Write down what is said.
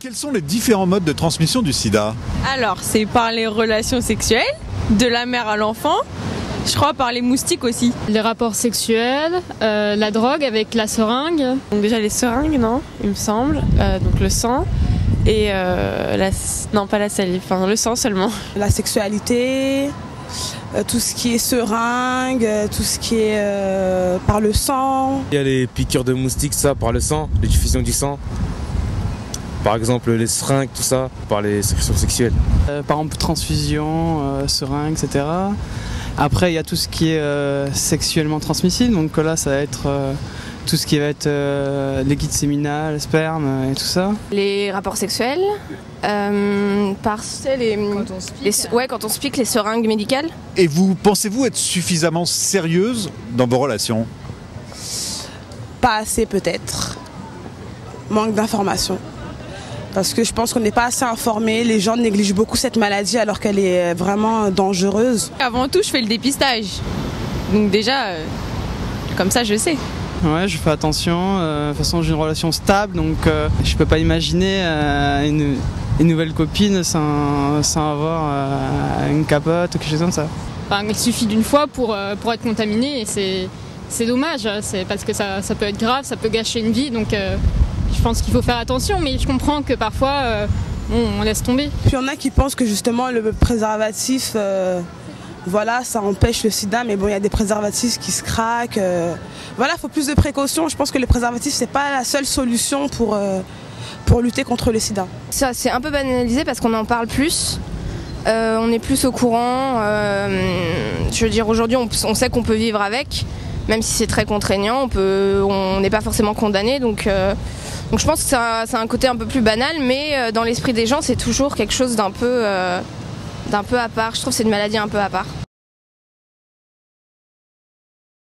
Quels sont les différents modes de transmission du sida? Alors, c'est par les relations sexuelles, de la mère à l'enfant, je crois par les moustiques aussi. Les rapports sexuels, la drogue avec la seringue. Donc déjà les seringues, non, il me semble, donc le sang, et non pas la salive, enfin le sang seulement. La sexualité, tout ce qui est seringue, tout ce qui est par le sang. Il y a les piqûres de moustiques, ça, par le sang, les diffusions du sang. Par exemple les seringues, tout ça, par les sécrétions sexuelles. Par exemple transfusion, seringue, etc. Après il y a tout ce qui est sexuellement transmissible, donc là ça va être tout ce qui va être liquide séminal, sperme et tout ça. Les rapports sexuels, quand on se pique, les seringues médicales. Et vous pensez-vous être suffisamment sérieuse dans vos relations? Pas assez peut-être. Manque d'informations. Parce que je pense qu'on n'est pas assez informés, les gens négligent beaucoup cette maladie alors qu'elle est vraiment dangereuse. Avant tout, je fais le dépistage. Donc déjà, comme ça, je sais. Ouais, je fais attention. De toute façon, j'ai une relation stable, donc je peux pas imaginer une nouvelle copine sans avoir une capote ou quelque chose comme ça. Enfin, il suffit d'une fois pour être contaminé et c'est dommage. C'est parce que ça peut être grave, ça peut gâcher une vie, donc je pense qu'il faut faire attention, mais je comprends que parfois on laisse tomber. Puis il y en a qui pensent que justement le préservatif, voilà, ça empêche le sida, mais bon, il y a des préservatifs qui se craquent. Voilà, il faut plus de précautions. Je pense que le préservatif, c'est pas la seule solution pour lutter contre le sida. Ça, c'est un peu banalisé parce qu'on en parle plus. On est plus au courant. Je veux dire, aujourd'hui, on sait qu'on peut vivre avec, même si c'est très contraignant. On n'est pas forcément condamné, donc je pense que c'est un côté un peu plus banal, mais dans l'esprit des gens, c'est toujours quelque chose d'un peu à part. Je trouve que c'est une maladie un peu à part.